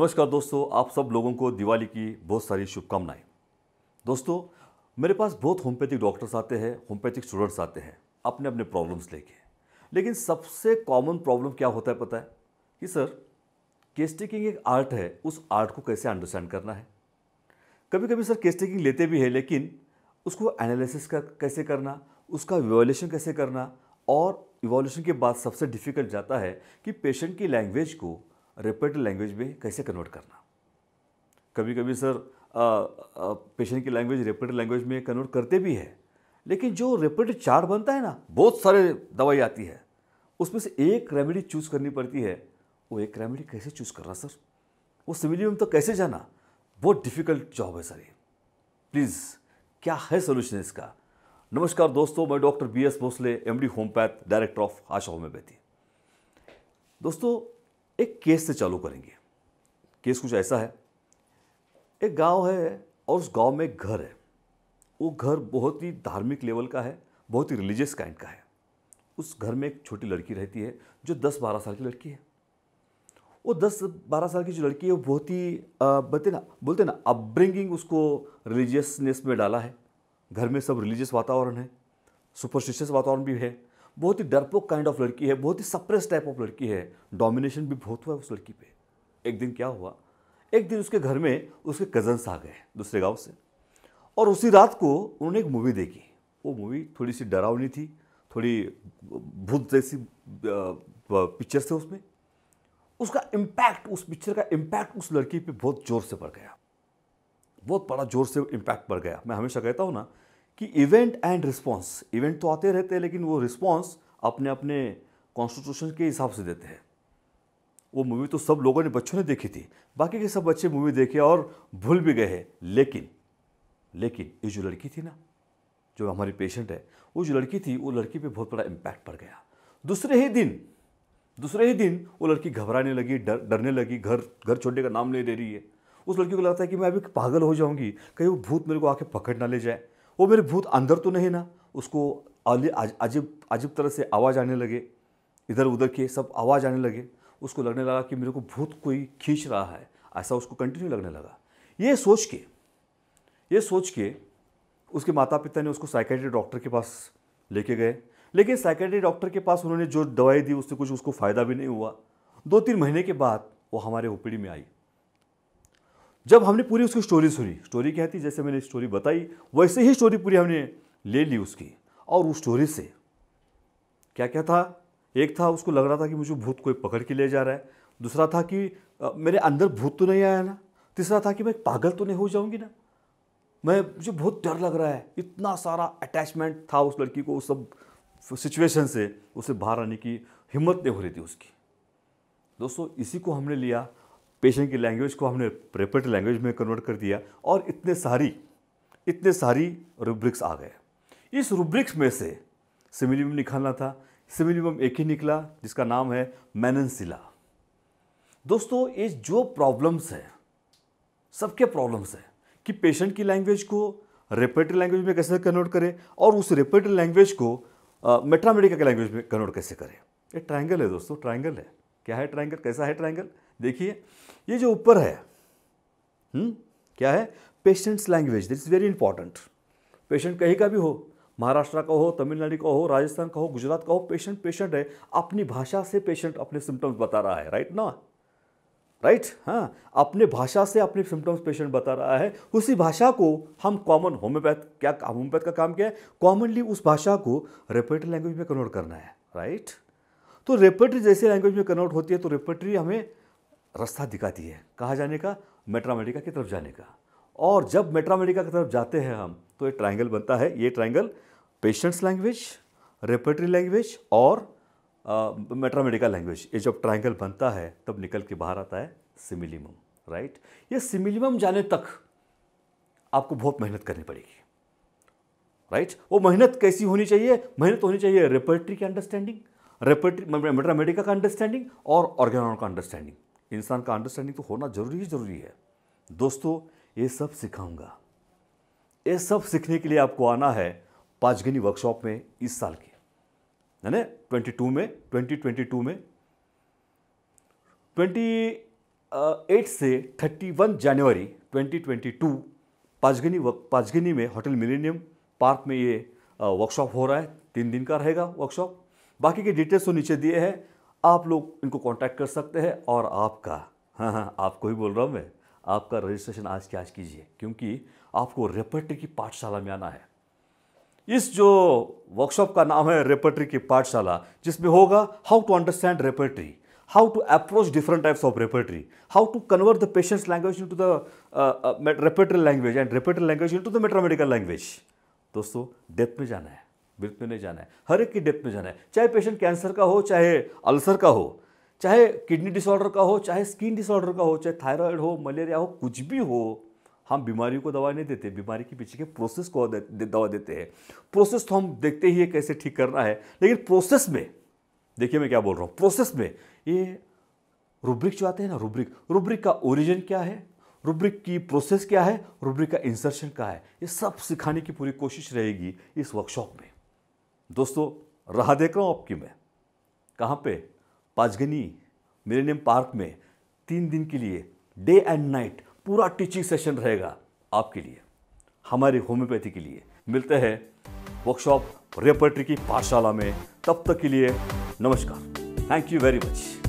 नमस्कार दोस्तों, आप सब लोगों को दिवाली की बहुत सारी शुभकामनाएं। दोस्तों, मेरे पास बहुत होम्योपैथिक डॉक्टर्स आते हैं, होम्योपैथिक स्टूडेंट्स आते हैं अपने अपने प्रॉब्लम्स लेके। लेकिन सबसे कॉमन प्रॉब्लम क्या होता है पता है कि सर, केस टेकिंग एक आर्ट है, उस आर्ट को कैसे अंडरस्टैंड करना है। कभी कभी सर केस टेकिंग लेते भी है, लेकिन उसको एनालिसिस कैसे करना, उसका इवैल्यूएशन कैसे करना, और इवैल्यूएशन के बाद सबसे डिफिकल्ट जाता है कि पेशेंट की लैंग्वेज को रेपर्टरी लैंग्वेज में कैसे कन्वर्ट करना। कभी कभी सर पेशेंट की लैंग्वेज रेपर्टरी लैंग्वेज में कन्वर्ट करते भी है, लेकिन जो रेपर्टरी चार्ट बनता है ना, बहुत सारे दवाई आती है, उसमें से एक रेमेडी चूज़ करनी पड़ती है। वो एक रेमेडी कैसे चूज़ करना सर, वो सिमिलियम तो कैसे जाना, बहुत डिफिकल्ट जॉब है सर ये। प्लीज़, क्या है सोल्यूशन इसका। नमस्कार दोस्तों, मैं doctor BS Bhosale, MD homeopath, director of Asha homeopathy. दोस्तों, एक केस से चालू करेंगे। केस कुछ ऐसा है, एक गांव है और उस गांव में एक घर है। वो घर बहुत ही धार्मिक लेवल का है, बहुत ही रिलीजियस काइंड का है। उस घर में एक छोटी लड़की रहती है जो 10-12 साल की लड़की है। वो 10-12 साल की जो लड़की है वो बहुत ही बोलते ना अपब्रिंगिंग उसको रिलीजियसनेस में डाला है। घर में सब रिलीजियस वातावरण है, सुपरस्टिशियस वातावरण भी है। बहुत ही डरपोक काइंड ऑफ लड़की है, बहुत ही सप्रेस टाइप ऑफ लड़की है। डोमिनेशन भी बहुत हुआ है उस लड़की पे। एक दिन क्या हुआ, एक दिन उसके घर में उसके कजन्स आ गए दूसरे गांव से, और उसी रात को उन्होंने एक मूवी देखी। वो मूवी थोड़ी सी डरावनी थी, थोड़ी भूत जैसी पिक्चर से उसमें। उसका इम्पैक्ट, उस पिक्चर का इम्पैक्ट उस लड़की पे बहुत जोर से पड़ गया, बहुत बड़ा जोर से इम्पैक्ट पड़ गया। मैं हमेशा कहता हूँ ना कि इवेंट एंड रिस्पॉन्स, इवेंट तो आते रहते हैं, लेकिन वो रिस्पॉन्स अपने अपने कॉन्स्टिट्यूशन के हिसाब से देते हैं। वो मूवी तो सब लोगों ने, बच्चों ने देखी थी, बाकी के सब बच्चे मूवी देखे और भूल भी गए हैं। लेकिन ये जो लड़की थी ना, जो हमारी पेशेंट है, वो जो लड़की थी, वो लड़की पे बहुत बड़ा इम्पैक्ट पड़ गया। दूसरे ही दिन वो लड़की घबराने लगी, डरने लगी, घर छोड़ने का नाम नहीं ले रही है। उस लड़की को लगता है कि मैं अभी पागल हो जाऊंगी, कहीं वो भूत मेरे को आके पकड़ ना ले जाए। वो मेरे भूत अंदर तो नहीं ना। उसको अजीब तरह से आवाज़ आने लगे, इधर उधर के सब आवाज़ आने लगे। उसको लगने लगा कि मेरे को भूत कोई खींच रहा है, ऐसा उसको कंटिन्यू लगने लगा। ये सोच के उसके माता पिता ने उसको साइकेट्री डॉक्टर के पास लेके गए। लेकिन साइकेट्री डॉक्टर के पास उन्होंने जो दवाई दी, उससे कुछ उसको फ़ायदा भी नहीं हुआ। 2-3 महीने के बाद वो हमारे OPD में आई। जब हमने पूरी उसकी स्टोरी सुनी, स्टोरी क्या थी, जैसे मैंने स्टोरी बताई वैसे ही स्टोरी पूरी हमने ले ली उसकी। और उस स्टोरी से क्या क्या था, एक था उसको लग रहा था कि मुझे भूत कोई पकड़ के ले जा रहा है। दूसरा था कि मेरे अंदर भूत तो नहीं आया ना। तीसरा था कि मैं पागल तो नहीं हो जाऊंगी ना, मुझे बहुत डर लग रहा है। इतना सारा अटैचमेंट था उस लड़की को उस सब सिचुएशन से, उसे बाहर आने की हिम्मत नहीं हो रही थी उसकी। दोस्तों, इसी को हमने लिया, पेशेंट की लैंग्वेज को हमने रेपर्टरी लैंग्वेज में कन्वर्ट कर दिया, और इतने सारी रूब्रिक्स आ गए। इस रूब्रिक्स में से सिमिलियम निकालना था। सिमिलियम एक ही निकला, जिसका नाम है मेननसिला। दोस्तों, ये जो प्रॉब्लम्स है, सबके प्रॉब्लम्स है कि पेशेंट की लैंग्वेज को रेपर्टरी लैंग्वेज में कैसे कन्वर्ट करें, और उस रेपर्टरी लैंग्वेज को मेट्रामेडिका के लैंग्वेज में कन्वर्ट कैसे करें। ये ट्रायंगल है दोस्तों, ट्रायंगल है। क्या है ट्रायंगल, कैसा है ट्रायंगल? देखिए, ये जो ऊपर है क्या है, patients language. This is very important. Patient कहीं का भी हो, महाराष्ट्र का हो, तमिलनाडु का हो, राजस्थान का हो, गुजरात का हो, पेशेंट है। अपनी भाषा से पेशेंट अपने सिम्टम्स बता रहा है, राइट ना? राइट, हाँ, अपने भाषा से अपने सिम्टम्स पेशेंट बता रहा है। उसी भाषा को हम कॉमन होम्योपैथ का काम क्या है, कॉमनली उस भाषा को रेपर्टरी लैंग्वेज में कन्वर्ट करना है, राइट? तो रेपर्टरी जैसे लैंग्वेज में कन्वर्ट होती है, तो रेपर्टरी हमें रास्ता दिखाती है कहाँ जाने का, मेट्रामेडिका की तरफ जाने का। और जब मेट्रामेडिका की तरफ जाते हैं हम, तो एक ट्रायंगल बनता है। ये triangle patients language, repertory language और मेट्रामेडिका लैंग्वेज, ये जब ट्रायंगल बनता है तब निकल के बाहर आता है सिमिलियम, राइट? ये सिमिलियम जाने तक आपको बहुत मेहनत करनी पड़ेगी, राइट? वो मेहनत कैसी होनी चाहिए? मेहनत होनी चाहिए रेपर्टरी की अंडरस्टैंडिंग, मेट्रामेडिका का अंडरस्टैंडिंग और ऑर्गेनोन का अंडरस्टैंडिंग। इंसान का अंडरस्टैंडिंग तो होना जरूरी है। दोस्तों, ये सब सिखाऊंगा। ये सब सीखने के लिए आपको आना है 5 वर्कशॉप में इस साल की, है ना, 2022 में 8 से 31 जनवरी 2022 पाँचगनी में होटल मिलेनियम पार्क में ये वर्कशॉप हो रहा है। 3 दिन का रहेगा वर्कशॉप। बाकी के डिटेल्स तो नीचे दिए हैं, आप लोग इनको कांटेक्ट कर सकते हैं। और आपका, हाँ, आपको ही बोल रहा हूँ मैं, आपका रजिस्ट्रेशन आज के आज कीजिए, क्योंकि आपको रेपर्टरी की पाठशाला में आना है। इस जो वर्कशॉप का नाम है रेपर्टरी की पाठशाला, जिसमें होगा how to understand repertory, how to approach different types of repertory, how to convert the patient's language into the repertory language and repertory language into the metramedical language। दोस्तों, डेप्थ में जाना है, ब्रीथ में नहीं जाना है, हर एक की डेप्थ में जाना है। चाहे पेशेंट कैंसर का हो, चाहे अल्सर का हो, चाहे किडनी डिसऑर्डर का हो, चाहे स्किन डिसऑर्डर का हो, चाहे थायराइड हो, मलेरिया हो, कुछ भी हो। हम बीमारी को दवा नहीं देते, बीमारी के पीछे के प्रोसेस को दवा देते हैं। प्रोसेस तो हम देखते ही है कैसे ठीक करना है, लेकिन प्रोसेस में देखिए मैं क्या बोल रहा हूँ। प्रोसेस में ये रूब्रिक जो आते हैं ना, रूब्रिक का ओरिजिन क्या है, रूब्रिक की प्रोसेस क्या है, रूब्रिक का इंसर्शन क्या है, ये सब सिखाने की पूरी कोशिश रहेगी इस वर्कशॉप में। दोस्तों, राह देख रहा हूँ आपकी मैं, कहाँ पे, पाँचगनी मिलेनियम पार्क में 3 दिन के लिए डे एंड नाइट पूरा टीचिंग सेशन रहेगा आपके लिए, हमारी होम्योपैथी के लिए। मिलते हैं वर्कशॉप रेपर्टरी की पाठशाला में। तब तक के लिए नमस्कार। Thank you very much.